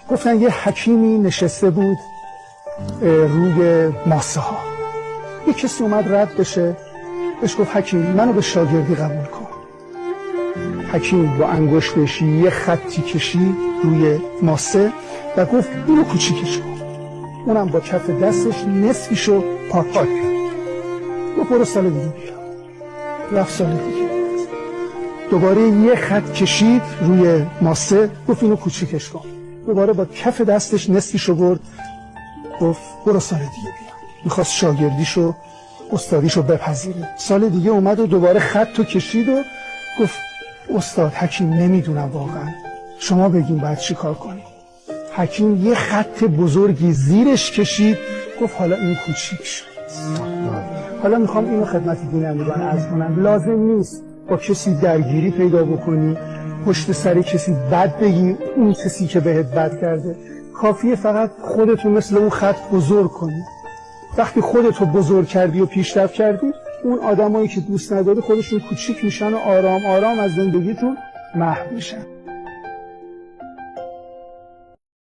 گفتن یه حکیمی نشسته بود روی ماسه ها. یه کسی اومد رد بشه، بهش گفت حکیم منو به شاگردی قبول کن. حکیم با انگشتش یه خطی کشید روی ماسه و گفت اینو کوچیکش کن. اونم با کف دستش نصفیشو پاک کرد. گفت برو سال دیگه بیا. رفت سال دیگه دوباره یه خط کشید روی ماسه، گفت اینو کوچیکش کن. دوباره با کف دستش نصفیشو برد، گفت برو سال دیگه بیا. میخواست شاگردیشو استادیشو بپذیره. سال دیگه اومد و دوباره خطو کشید و گفت استاد حکیم نمیدونم واقعا، شما بگین باید چی کار کنیم. حکیم یه خط بزرگی زیرش کشید، گفت حالا این کوچیک شد. حالا میخوام اینو خدمت بینندگان عرض کنم، لازم نیست با کسی درگیری پیدا بکنی، پشت سر کسی بد بگی، اون کسی که بهت بد کرده. کافیه فقط خودتو مثل اون خط بزرگ کنی. وقتی خودتو بزرگ کردی و پیشرفت کردی، اون آدمایی که دوست نداری خودشون کوچیک میشن و آرام آرام از زندگیتون محو میشن.